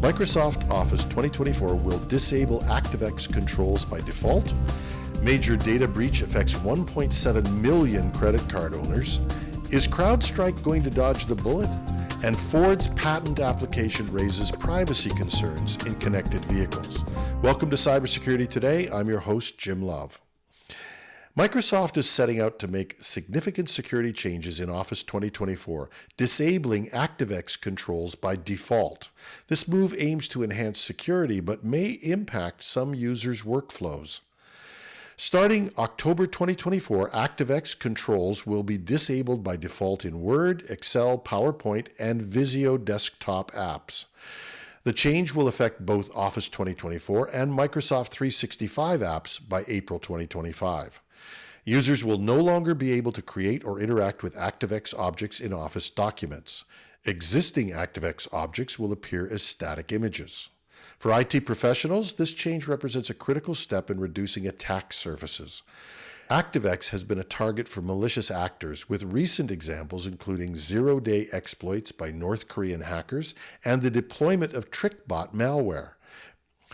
Microsoft Office 2024 will disable ActiveX controls by default. Major data breach affects 1.7 million credit card owners. Is CrowdStrike going to dodge the bullet? And Ford's patent application raises privacy concerns in connected vehicles. Welcome to Cybersecurity Today. I'm your host, Jim Love. Microsoft is setting out to make significant security changes in Office 2024, disabling ActiveX controls by default. This move aims to enhance security, but may impact some users' workflows. Starting October 2024, ActiveX controls will be disabled by default in Word, Excel, PowerPoint, and Visio desktop apps. The change will affect both Office 2024 and Microsoft 365 apps by April 2025. Users will no longer be able to create or interact with ActiveX objects in Office documents. Existing ActiveX objects will appear as static images. For IT professionals, this change represents a critical step in reducing attack surfaces. ActiveX has been a target for malicious actors, with recent examples including zero-day exploits by North Korean hackers and the deployment of TrickBot malware.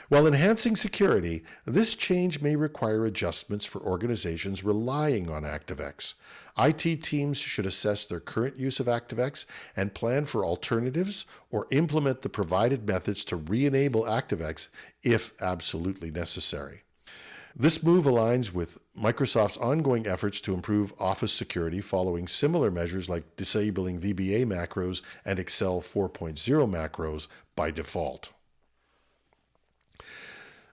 While enhancing security, this change may require adjustments for organizations relying on ActiveX. IT teams should assess their current use of ActiveX and plan for alternatives or implement the provided methods to re-enable ActiveX if absolutely necessary. This move aligns with Microsoft's ongoing efforts to improve Office security following similar measures like disabling VBA macros and Excel 4.0 macros by default.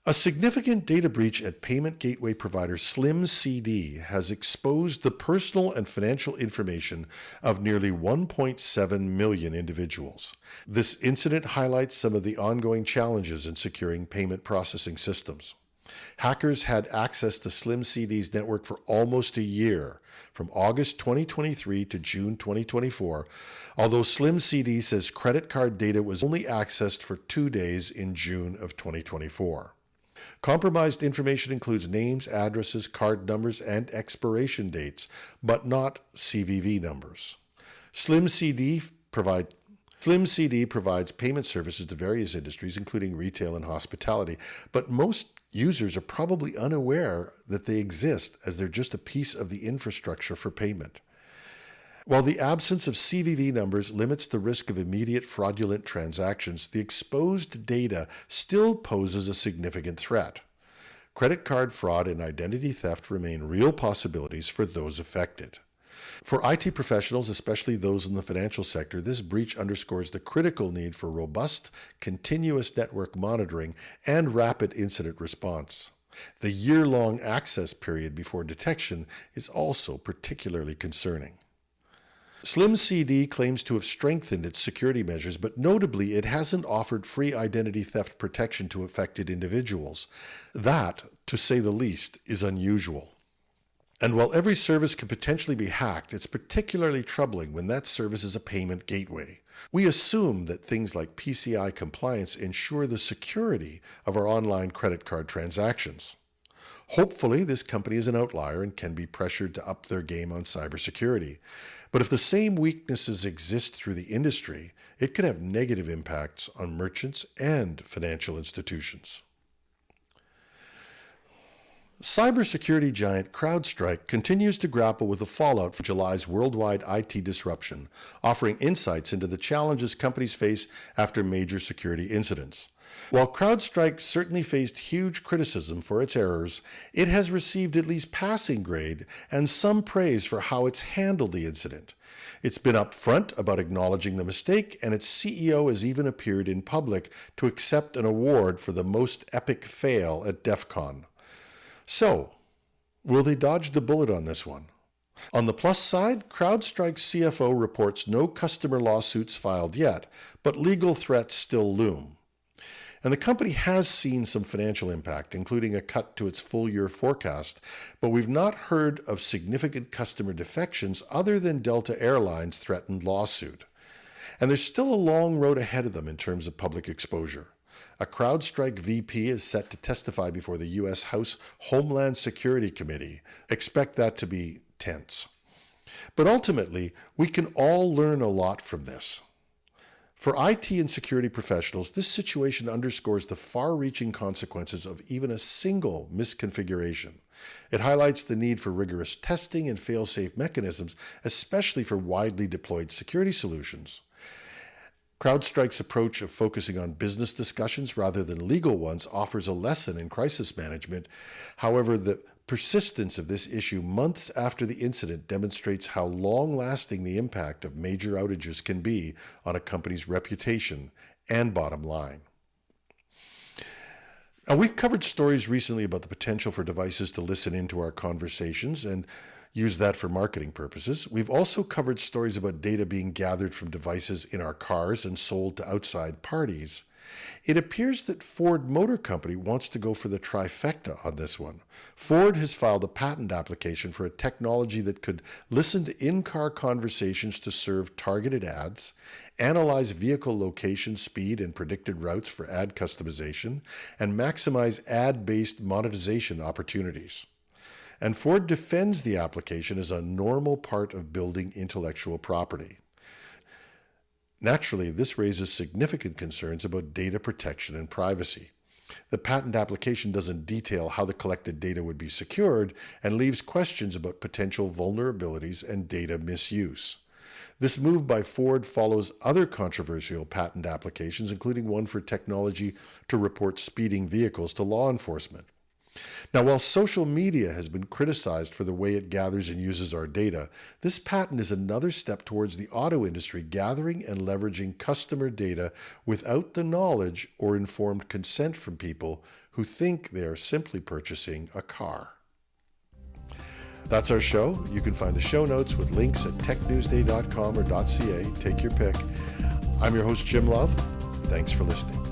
A significant data breach at payment gateway provider SlimCD has exposed the personal and financial information of nearly 1.7 million individuals. This incident highlights some of the ongoing challenges in securing payment processing systems. Hackers had access to SlimCD's network for almost a year, from August 2023 to June 2024, although SlimCD says credit card data was only accessed for 2 days in June of 2024. Compromised information includes names, addresses, card numbers, and expiration dates, but not CVV numbers. SlimCD provides payment services to various industries, including retail and hospitality, but most users are probably unaware that they exist, as they're just a piece of the infrastructure for payment. While the absence of CVV numbers limits the risk of immediate fraudulent transactions, the exposed data still poses a significant threat. Credit card fraud and identity theft remain real possibilities for those affected. For IT professionals, especially those in the financial sector, this breach underscores the critical need for robust, continuous network monitoring and rapid incident response. The year-long access period before detection is also particularly concerning. SlimCD claims to have strengthened its security measures, but notably it hasn't offered free identity theft protection to affected individuals. That, to say the least, is unusual. And while every service can potentially be hacked, it's particularly troubling when that service is a payment gateway. We assume that things like PCI compliance ensure the security of our online credit card transactions. Hopefully, this company is an outlier and can be pressured to up their game on cybersecurity. But if the same weaknesses exist through the industry, it can have negative impacts on merchants and financial institutions. Cybersecurity giant CrowdStrike continues to grapple with the fallout from July's worldwide IT disruption, offering insights into the challenges companies face after major security incidents. While CrowdStrike certainly faced huge criticism for its errors, it has received at least passing grade and some praise for how it's handled the incident. It's been upfront about acknowledging the mistake, and its CEO has even appeared in public to accept an award for the most epic fail at DEF CON. So, will they dodge the bullet on this one? On the plus side, CrowdStrike's CFO reports no customer lawsuits filed yet, but legal threats still loom. And the company has seen some financial impact, including a cut to its full-year forecast, but we've not heard of significant customer defections other than Delta Airlines' threatened lawsuit. And there's still a long road ahead of them in terms of public exposure. A CrowdStrike VP is set to testify before the U.S. House Homeland Security Committee. Expect that to be tense. But ultimately, we can all learn a lot from this. For IT and security professionals, this situation underscores the far-reaching consequences of even a single misconfiguration. It highlights the need for rigorous testing and fail-safe mechanisms, especially for widely deployed security solutions. CrowdStrike's approach of focusing on business discussions rather than legal ones offers a lesson in crisis management. However, the persistence of this issue months after the incident demonstrates how long-lasting the impact of major outages can be on a company's reputation and bottom line. Now, we've covered stories recently about the potential for devices to listen into our conversations and use that for marketing purposes. We've also covered stories about data being gathered from devices in our cars and sold to outside parties. It appears that Ford Motor Company wants to go for the trifecta on this one. Ford has filed a patent application for a technology that could listen to in-car conversations to serve targeted ads, analyze vehicle location, speed, and predicted routes for ad customization, and maximize ad-based monetization opportunities. And Ford defends the application as a normal part of building intellectual property. Naturally, this raises significant concerns about data protection and privacy. The patent application doesn't detail how the collected data would be secured and leaves questions about potential vulnerabilities and data misuse. This move by Ford follows other controversial patent applications, including one for technology to report speeding vehicles to law enforcement. Now, while social media has been criticized for the way it gathers and uses our data, this patent is another step towards the auto industry gathering and leveraging customer data without the knowledge or informed consent from people who think they are simply purchasing a car. That's our show. You can find the show notes with links at technewsday.com or .ca. Take your pick. I'm your host, Jim Love. Thanks for listening.